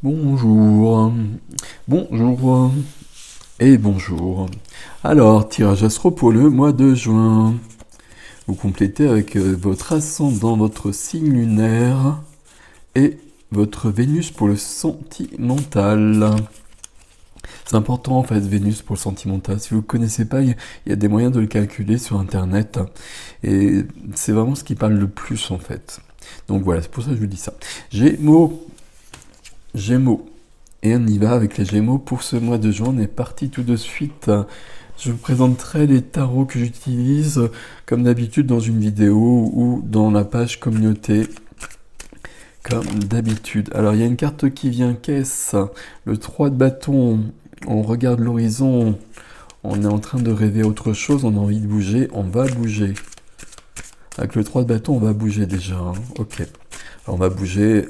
Bonjour, bonjour et bonjour. Alors, tirage astro pour le mois de juin. Vous complétez avec votre ascendant, votre signe lunaire et votre Vénus pour le sentimental. C'est important en fait, Vénus pour le sentimental. Si vous ne connaissez pas, il y a des moyens de le calculer sur Internet. Et c'est vraiment ce qui parle le plus en fait. Donc voilà, c'est pour ça que je vous dis ça. Gémeaux. Et on y va avec les Gémeaux pour ce mois de juin. On est parti tout de suite. Je vous présenterai les tarots que j'utilise comme d'habitude dans une vidéo ou dans la page communauté comme d'habitude. Alors il y a une carte qui vient, qu'est-ce? Le 3 de bâton. On regarde l'horizon. On est en train de rêver autre chose. On a envie de bouger. On va bouger. Avec le 3 de bâton, on va bouger déjà. Ok. Alors on va bouger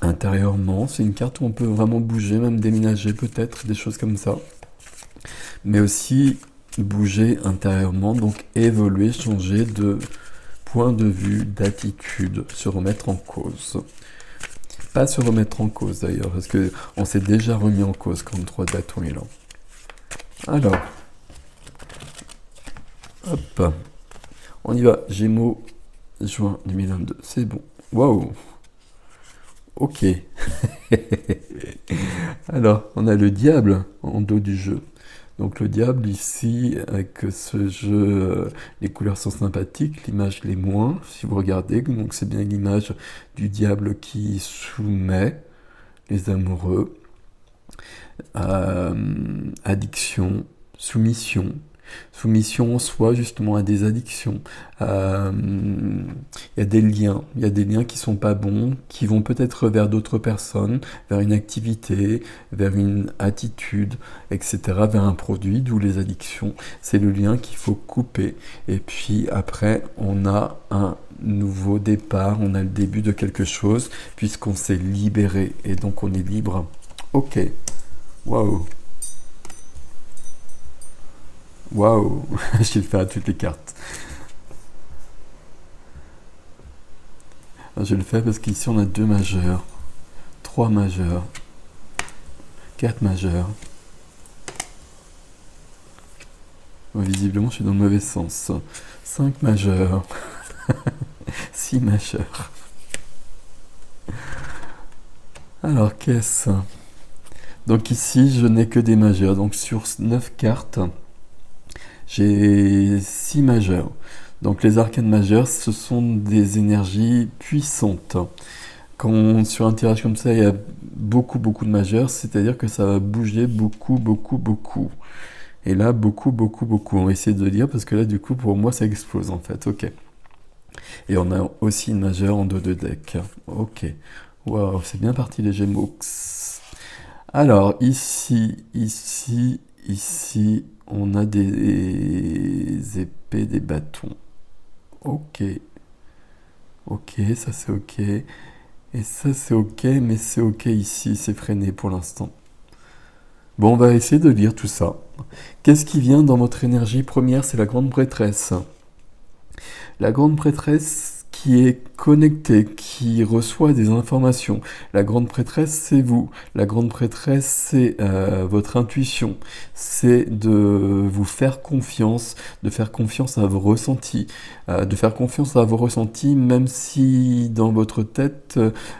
intérieurement. C'est une carte où on peut vraiment bouger, même déménager peut-être, des choses comme ça. Mais aussi bouger intérieurement, donc évoluer, changer de point de vue, d'attitude, se remettre en cause. Pas se remettre en cause d'ailleurs, parce que on s'est déjà remis en cause quand le 3 de bâton est là. Alors, hop, on y va. Gémeaux, juin 2022, c'est bon. Waouh. Ok. Alors, on a le diable en dos du jeu. Donc le diable ici, avec ce jeu, les couleurs sont sympathiques, l'image l'est moins, si vous regardez. Donc c'est bien l'image du diable qui soumet les amoureux. Addiction, soumission. Soumission en soi, justement, à des addictions. Il y a des liens qui sont pas bons, qui vont peut-être vers d'autres personnes, vers une activité, vers une attitude, etc., vers un produit, d'où les addictions. C'est le lien qu'il faut couper. Et puis après, on a un nouveau départ, on a le début de quelque chose, puisqu'on s'est libéré, et donc on est libre. Ok. Waouh. Waouh. J'ai le fait à toutes les cartes. Je le fais parce qu'ici on a 2 majeurs, 3 majeurs, 4 majeurs. Visiblement je suis dans le mauvais sens. 5 majeurs, 6 majeurs. Alors qu'est-ce? Donc ici je n'ai que des majeurs. Donc sur 9 cartes, j'ai 6 majeurs. Donc les arcanes majeures, ce sont des énergies puissantes. Quand sur un tirage comme ça, il y a beaucoup de majeurs, c'est-à-dire que ça va bouger beaucoup. Et là, beaucoup. On va essayer de lire parce que là, du coup, pour moi, ça explose en fait. Ok. Et on a aussi une majeure en dos de deck. Ok. Waouh, c'est bien parti les Gémeaux. Alors, ici, on a des épées, des bâtons. Ok. Ok, ça c'est ok. Et ça c'est ok, mais c'est ok ici, c'est freiné pour l'instant. Bon, on va essayer de lire tout ça. Qu'est-ce qui vient dans votre énergie première? C'est la grande prêtresse. La grande prêtresse qui est connectée, qui reçoit des informations. La grande prêtresse, c'est vous. La grande prêtresse, c'est votre intuition. C'est de vous faire confiance, de faire confiance à vos ressentis. De faire confiance à vos ressentis, même si dans votre tête,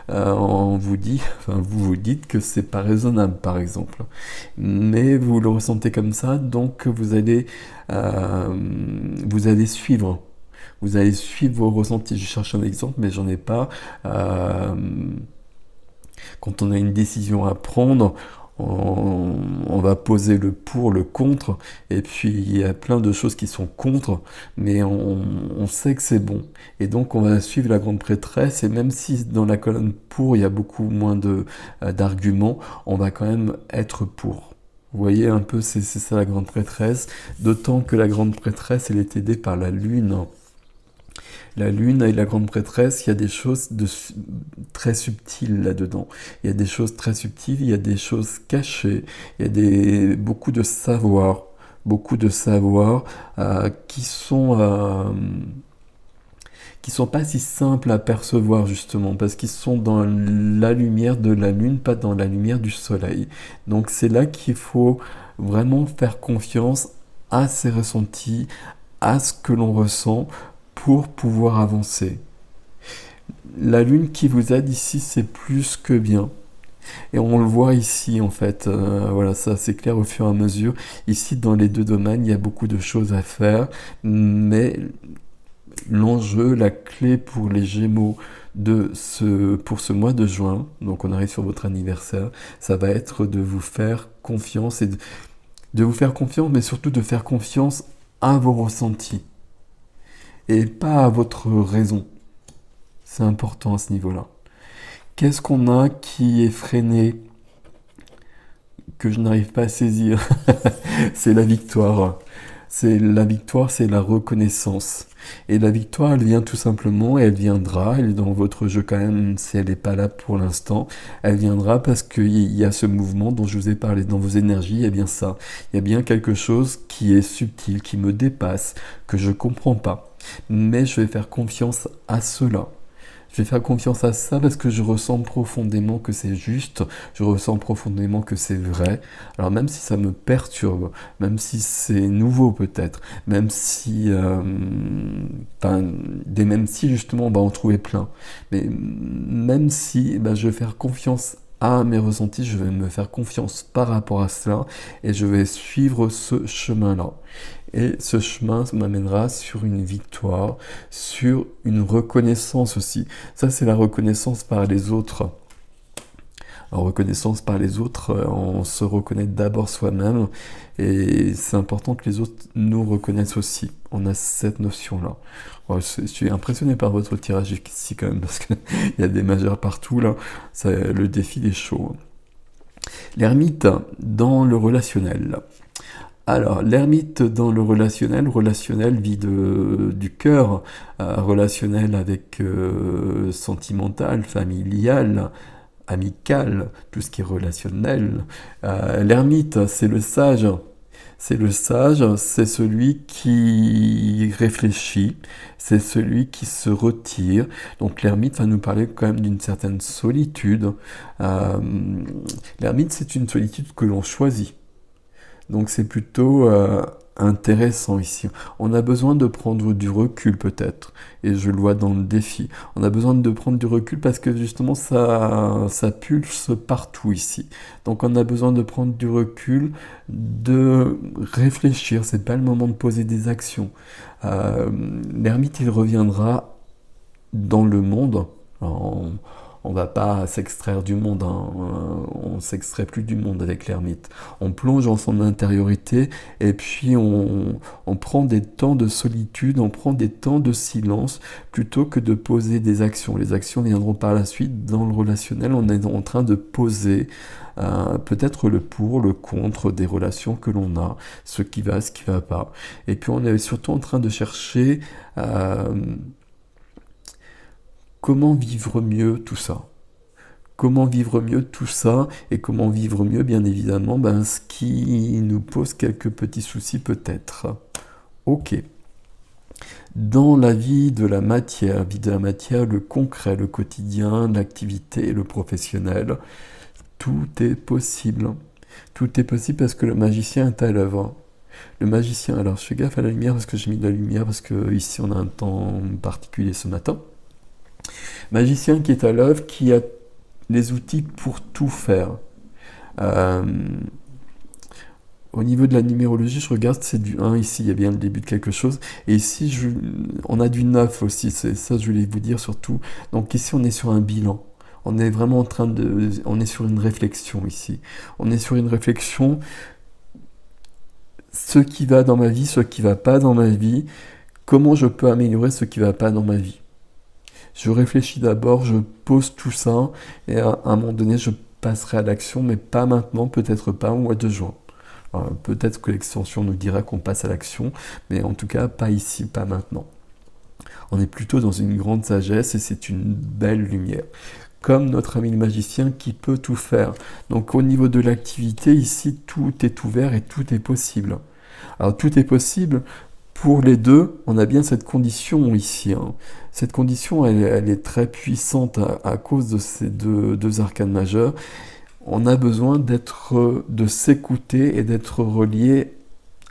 on vous dit, enfin, vous vous dites que c'est pas raisonnable, par exemple. Mais vous le ressentez comme ça, donc vous allez suivre. Vous allez suivre vos ressentis. Je cherche un exemple, mais j'en ai pas. Quand on a une décision à prendre, on va poser le pour, le contre, et puis il y a plein de choses qui sont contre, mais on sait que c'est bon. Et donc on va suivre la grande prêtresse, et même si dans la colonne pour, il y a beaucoup moins d'arguments, on va quand même être pour. Vous voyez un peu, c'est ça la grande prêtresse, d'autant que la grande prêtresse, elle est aidée par la lune. La lune et la grande prêtresse, il y a des choses très subtiles là-dedans. Il y a des choses très subtiles, il y a des choses cachées, il y a beaucoup de savoir qui qui sont pas si simples à percevoir justement, parce qu'ils sont dans la lumière de la lune, pas dans la lumière du soleil. Donc c'est là qu'il faut vraiment faire confiance à ses ressentis, à ce que l'on ressent pour pouvoir avancer. La lune qui vous aide ici, c'est plus que bien. Et on le voit ici, en fait, voilà, ça c'est clair au fur et à mesure. Ici, dans les deux domaines, il y a beaucoup de choses à faire, mais l'enjeu, la clé pour les Gémeaux pour ce mois de juin, donc on arrive sur votre anniversaire, ça va être de vous faire confiance et de vous faire confiance, mais surtout de faire confiance à vos ressentis et pas à votre raison. C'est important à ce niveau-là. Qu'est-ce qu'on a qui est freiné, que je n'arrive pas à saisir? C'est la victoire. C'est la victoire, c'est la reconnaissance. Et la victoire, elle vient tout simplement, et elle viendra, elle est dans votre jeu quand même, si elle n'est pas là pour l'instant, elle viendra parce qu'il y a ce mouvement dont je vous ai parlé dans vos énergies, il y a bien ça. Il y a bien quelque chose qui est subtil, qui me dépasse, que je ne comprends pas. Mais je vais faire confiance à cela. Je vais faire confiance à ça parce que je ressens profondément que c'est juste, je ressens profondément que c'est vrai. Alors même si ça me perturbe, même si c'est nouveau peut-être, même si, même si justement on va en trouver plein, mais même si je vais faire confiance à mes ressentis, je vais me faire confiance par rapport à cela et je vais suivre ce chemin-là. Et ce chemin m'amènera sur une victoire, sur une reconnaissance aussi. Ça, c'est la reconnaissance par les autres. En reconnaissance par les autres, on se reconnaît d'abord soi-même. Et c'est important que les autres nous reconnaissent aussi. On a cette notion-là. Je suis impressionné par votre tirage ici quand même, parce qu'il y a des majeurs partout, là. Le défi est chaud. L'ermite dans le relationnel. Alors, l'ermite dans le relationnel vit du cœur, relationnel avec sentimental, familial, amical, tout ce qui est relationnel. L'ermite, c'est le sage. C'est le sage, c'est celui qui réfléchit, c'est celui qui se retire. Donc l'ermite va nous parler quand même d'une certaine solitude. L'ermite, c'est une solitude que l'on choisit. Donc c'est plutôt intéressant ici. On a besoin de prendre du recul peut-être, et je le vois dans le défi. On a besoin de prendre du recul parce que justement ça pulse partout ici. Donc on a besoin de prendre du recul, de réfléchir. C'est pas le moment de poser des actions. L'ermite, il reviendra dans le monde. Alors, on va pas s'extraire du monde, hein. On s'extrait plus du monde avec l'ermite. On plonge en son intériorité et puis on prend des temps de solitude, on prend des temps de silence plutôt que de poser des actions. Les actions viendront par la suite. Dans le relationnel, on est en train de poser peut-être le pour, le contre des relations que l'on a, ce qui va pas. Et puis on est surtout en train de chercher comment vivre mieux tout ça? Comment vivre mieux tout ça? Et comment vivre mieux, bien évidemment, ce qui nous pose quelques petits soucis peut-être. Ok. Dans la vie de la matière, le concret, le quotidien, l'activité, le professionnel, tout est possible. Tout est possible parce que le magicien est à l'œuvre. Le magicien, alors je fais gaffe à la lumière parce que j'ai mis de la lumière, parce que ici on a un temps particulier ce matin. Magicien qui est à l'œuvre, qui a les outils pour tout faire. Au niveau de la numérologie, je regarde, c'est du 1 ici, il y a bien le début de quelque chose. Et ici, on a du 9 aussi, c'est ça je voulais vous dire surtout. Donc ici, on est sur un bilan. On est vraiment on est sur une réflexion ici. On est sur une réflexion, ce qui va dans ma vie, ce qui va pas dans ma vie, comment je peux améliorer ce qui va pas dans ma vie. Je réfléchis d'abord, je pose tout ça, et à un moment donné, je passerai à l'action, mais pas maintenant, peut-être pas au mois de juin. Peut-être que l'extension nous dira qu'on passe à l'action, mais en tout cas, pas ici, pas maintenant. On est plutôt dans une grande sagesse, et c'est une belle lumière. Comme notre ami le magicien qui peut tout faire. Donc au niveau de l'activité, ici, tout est ouvert et tout est possible. Alors tout est possible, Pour les deux, on a bien cette condition ici, hein. Cette condition, elle est très puissante à cause de ces deux arcanes majeures. On a besoin de s'écouter et d'être relié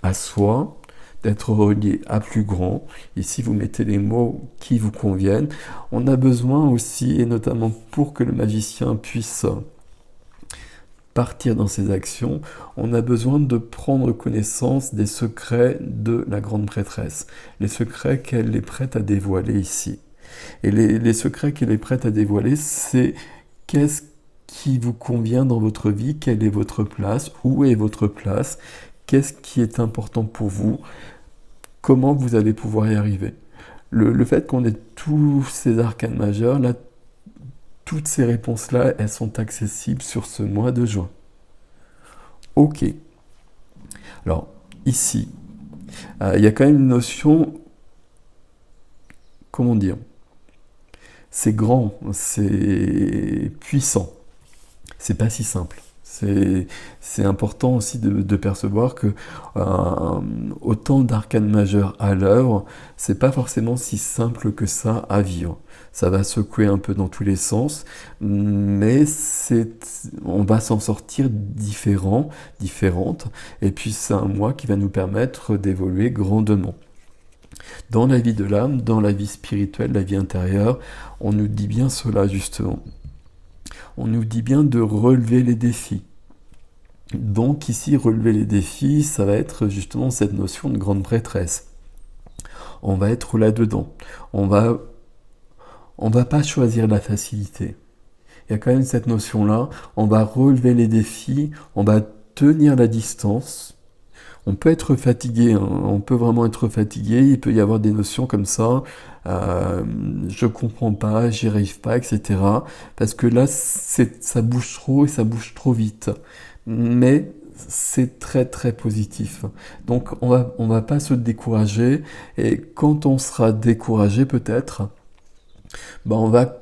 à soi, d'être relié à plus grand. Ici, vous mettez les mots qui vous conviennent. On a besoin aussi, et notamment pour que le magicien puisse partir dans ses actions, on a besoin de prendre connaissance des secrets de la grande prêtresse, les secrets qu'elle est prête à dévoiler ici. Et les secrets qu'elle est prête à dévoiler, c'est qu'est-ce qui vous convient dans votre vie, quelle est votre place, où est votre place, qu'est-ce qui est important pour vous, comment vous allez pouvoir y arriver. Le fait qu'on ait tous ces arcanes majeurs, là, toutes ces réponses-là, elles sont accessibles sur ce mois de juin. Ok. Alors, ici, il y a quand même une notion, comment dire, c'est grand, c'est puissant, c'est pas si simple. C'est important aussi de percevoir que autant d'arcanes majeures à l'œuvre, c'est pas forcément si simple que ça à vivre. Ça va secouer un peu dans tous les sens, mais on va s'en sortir différentes, et puis c'est un mois qui va nous permettre d'évoluer grandement. Dans la vie de l'âme, dans la vie spirituelle, la vie intérieure, on nous dit bien cela justement. On nous dit bien de relever les défis. Donc ici, relever les défis, ça va être justement cette notion de grande prêtresse. On va être là-dedans. On va pas choisir la facilité. Il y a quand même cette notion-là. On va relever les défis, on va tenir la distance. On peut être fatigué, hein. On peut vraiment être fatigué. Il peut y avoir des notions comme ça. Je comprends pas, j'y arrive pas, etc. Parce que là, ça bouge trop et ça bouge trop vite. Mais c'est très très positif. Donc on va pas se décourager. Et quand on sera découragé, peut-être, on va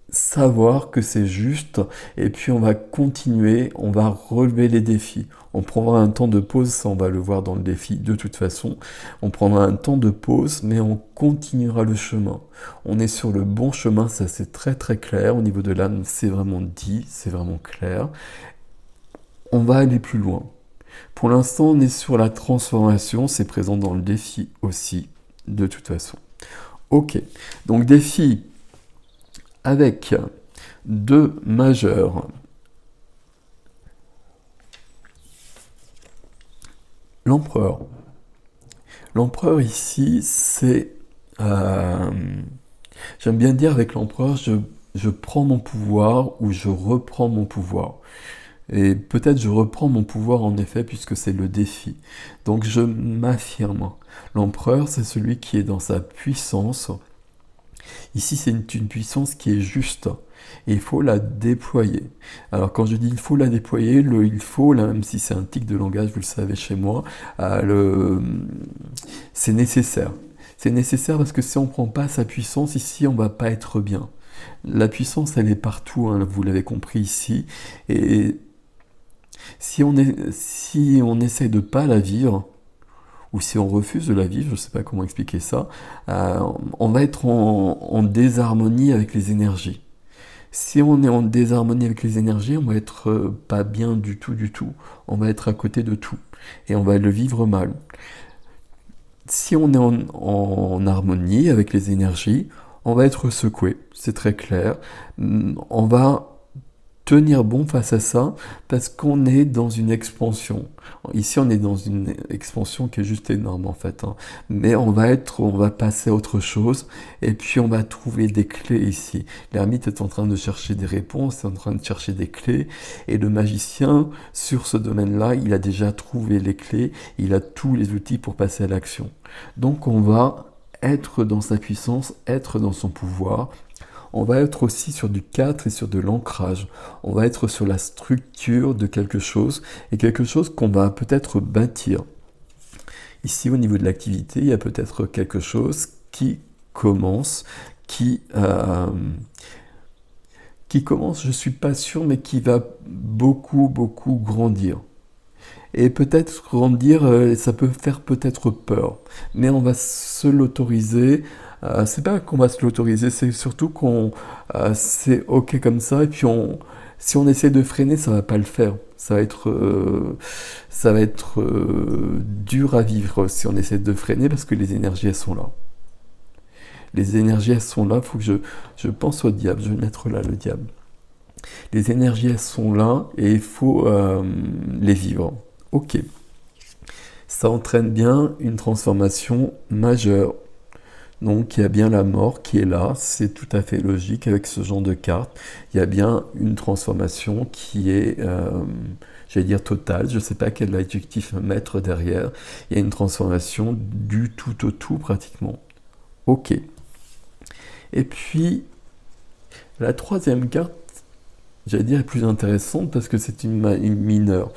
savoir que c'est juste, et puis on va continuer, on va relever les défis. On prendra un temps de pause, ça on va le voir dans le défi de toute façon. On prendra un temps de pause, mais on continuera le chemin. On est sur le bon chemin, ça c'est très très clair. Au niveau de l'âme, c'est vraiment dit, c'est vraiment clair. On va aller plus loin. Pour l'instant, on est sur la transformation, c'est présent dans le défi aussi, de toute façon. Ok, donc défi avec 2 majeurs. L'empereur. L'empereur ici, c'est... j'aime bien dire avec l'empereur, je prends mon pouvoir ou je reprends mon pouvoir. Et peut-être je reprends mon pouvoir en effet puisque c'est le défi. Donc je m'affirme. L'empereur, c'est celui qui est dans sa puissance. Ici, c'est une puissance qui est juste. Et il faut la déployer. Alors quand je dis il faut la déployer, le il faut, là, même si c'est un tic de langage, vous le savez chez moi, c'est nécessaire. C'est nécessaire parce que si on ne prend pas sa puissance, ici, on ne va pas être bien. La puissance, elle est partout, hein, vous l'avez compris ici. Et si on essaie de ne pas la vivre, ou si on refuse de la vivre, je ne sais pas comment expliquer ça, on va être en désharmonie avec les énergies. Si on est en désharmonie avec les énergies, on va être pas bien du tout. On va être à côté de tout. Et on va le vivre mal. Si on est en harmonie avec les énergies, on va être secoué. C'est très clair. On va tenir bon face à ça parce qu'on est dans une expansion. Ici, on est dans une expansion qui est juste énorme en fait, hein. Mais on va passer à autre chose et puis on va trouver des clés ici. L'ermite est en train de chercher des réponses, est en train de chercher des clés et le magicien, sur ce domaine-là, il a déjà trouvé les clés, il a tous les outils pour passer à l'action. Donc on va être dans sa puissance, être dans son pouvoir. On va être aussi sur du 4 et sur de l'ancrage. On va être sur la structure de quelque chose et quelque chose qu'on va peut-être bâtir. Ici, au niveau de l'activité, il y a peut-être quelque chose qui commence, qui commence, je ne suis pas sûr, mais qui va beaucoup grandir. Et peut-être grandir, ça peut faire peut-être peur. Mais on va se l'autoriser. C'est pas qu'on va se l'autoriser, c'est surtout qu'on c'est ok comme ça. Et puis si on essaie de freiner, ça va pas le faire. Ça va être dur à vivre si on essaie de freiner parce que les énergies elles sont là. Les énergies elles sont là. Faut que je pense au diable. Je vais mettre là le diable. Les énergies elles sont là et il faut les vivre. Ok. Ça entraîne bien une transformation majeure. Donc il y a bien la mort qui est là, c'est tout à fait logique avec ce genre de carte. Il y a bien une transformation qui est, j'allais dire totale, je ne sais pas quel adjectif mettre derrière. Il y a une transformation du tout au tout pratiquement. Ok. Et puis la troisième carte, j'allais dire, est plus intéressante parce que c'est une mineure.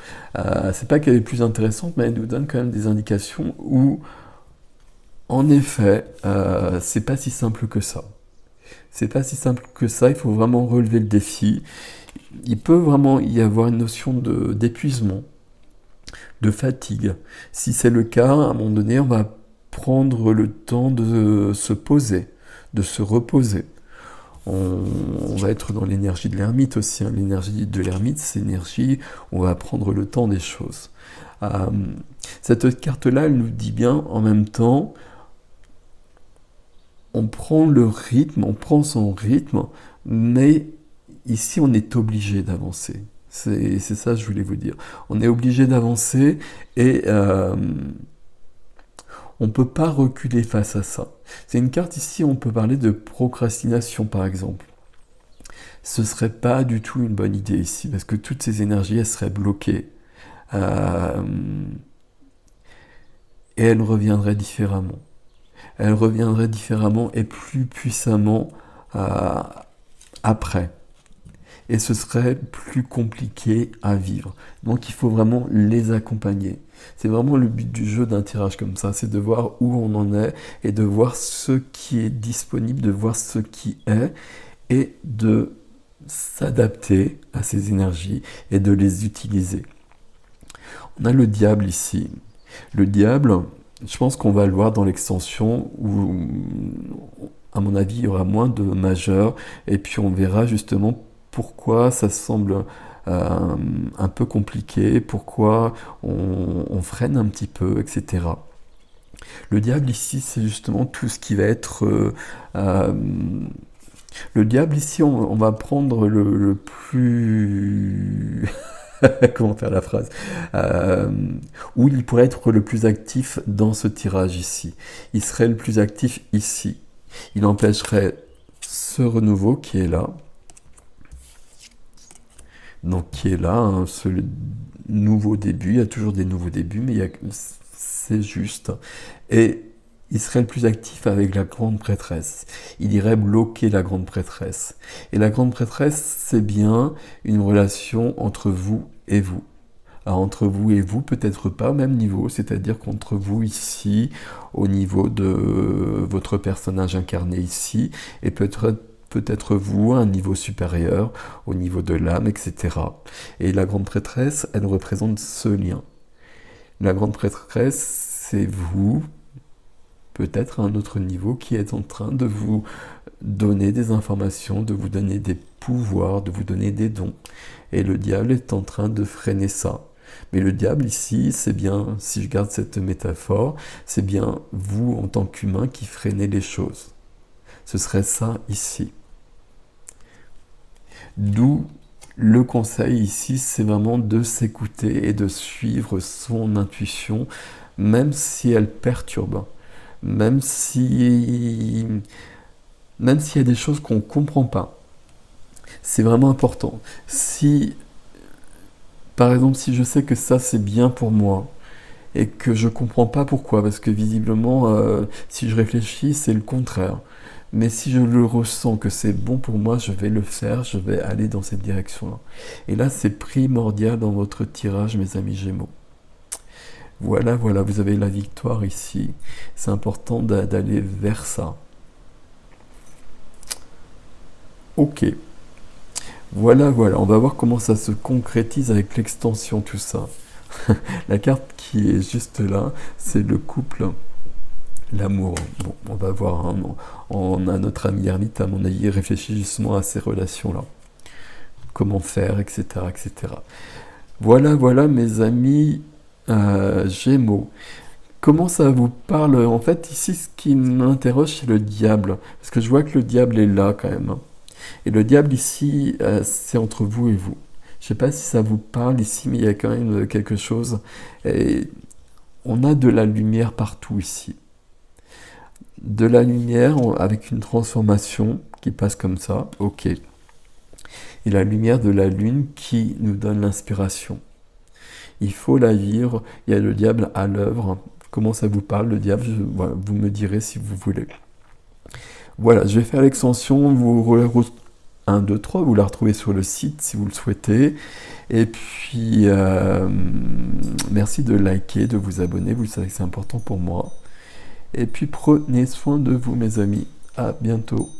C'est pas qu'elle est plus intéressante, mais elle nous donne quand même des indications où, en effet, c'est pas si simple que ça. C'est pas si simple que ça, il faut vraiment relever le défi. Il peut vraiment y avoir une notion d'épuisement, de fatigue. Si c'est le cas, à un moment donné, on va prendre le temps de se poser, de se reposer. On va être dans l'énergie de l'ermite aussi. Hein. L'énergie de l'ermite, c'est l'énergie où on va prendre le temps des choses. Cette carte-là, elle nous dit bien en même temps, on prend le rythme, on prend son rythme, mais ici, on est obligé d'avancer. C'est ça que je voulais vous dire. On est obligé d'avancer et on ne peut pas reculer face à ça. C'est une carte ici, on peut parler de procrastination par exemple. Ce ne serait pas du tout une bonne idée ici, parce que toutes ces énergies, elles seraient bloquées. Et elles reviendraient différemment. Elles reviendraient différemment et plus puissamment après. Et ce serait plus compliqué à vivre. Donc il faut vraiment les accompagner. C'est vraiment le but du jeu d'un tirage comme ça, c'est de voir où on en est et de voir ce qui est disponible, de voir ce qui est et de s'adapter à ces énergies et de les utiliser. On a le diable ici. Le diable, je pense qu'on va le voir dans l'extension où, à mon avis, il y aura moins de majeurs et puis on verra justement pourquoi ça semble un peu compliqué, pourquoi on freine un petit peu, etc. Le diable ici, c'est justement tout ce qui va être... le diable ici, on va prendre le plus... Comment faire la phrase où il pourrait être le plus actif dans ce tirage ici. Il serait le plus actif ici. Il empêcherait ce renouveau qui est là. Donc qui est là, hein, ce nouveau début. Il y a toujours des nouveaux débuts, mais c'est juste. Et il serait le plus actif avec la grande prêtresse. Il irait bloquer la grande prêtresse. Et la grande prêtresse, c'est bien une relation entre vous et vous. Alors, entre vous et vous, peut-être pas au même niveau, c'est-à-dire qu'entre vous ici, au niveau de votre personnage incarné ici, et peut-être vous à un niveau supérieur, au niveau de l'âme, etc. Et la grande prêtresse, elle représente ce lien. La grande prêtresse, c'est vous, peut-être à un autre niveau, qui est en train de vous donner des informations, de vous donner des pouvoirs, de vous donner des dons. Et le diable est en train de freiner ça. Mais le diable ici, c'est bien, si je garde cette métaphore, c'est bien vous en tant qu'humain qui freinez les choses. Ce serait ça ici. D'où le conseil ici, c'est vraiment de s'écouter et de suivre son intuition, même si elle perturbe, même s'il y a des choses qu'on ne comprend pas. C'est vraiment important. Si, par exemple, si je sais que ça c'est bien pour moi, et que je ne comprends pas pourquoi, parce que visiblement, si je réfléchis, c'est le contraire. Mais si je le ressens que c'est bon pour moi, je vais le faire, je vais aller dans cette direction-là. Et là, c'est primordial dans votre tirage, mes amis Gémeaux. Voilà, vous avez la victoire ici. C'est important d'aller vers ça. Ok. Voilà, on va voir comment ça se concrétise avec l'extension, tout ça. La carte qui est juste là, c'est le couple, l'amour. Bon, on va voir, hein, on a notre ami ermite, à mon avis, il réfléchit justement à ces relations-là. Comment faire, etc., etc. Voilà, voilà, mes amis Gémeaux. Comment ça vous parle? En fait, ici, ce qui m'interroge, c'est le diable. Parce que je vois que le diable est là, quand même, hein. Et le diable, ici, c'est entre vous et vous. Je sais pas si ça vous parle ici, mais il y a quand même quelque chose. Et on a de la lumière partout ici. De la lumière avec une transformation qui passe comme ça, ok. Et la lumière de la lune qui nous donne l'inspiration. Il faut la vivre, il y a le diable à l'œuvre. Comment ça vous parle, le diable? Voilà, vous me direz si vous voulez. Voilà, je vais faire l'extension, 1, 2, 3, vous la retrouvez sur le site si vous le souhaitez. Et puis, merci de liker, de vous abonner, vous savez que c'est important pour moi. Et puis, prenez soin de vous, mes amis. À bientôt.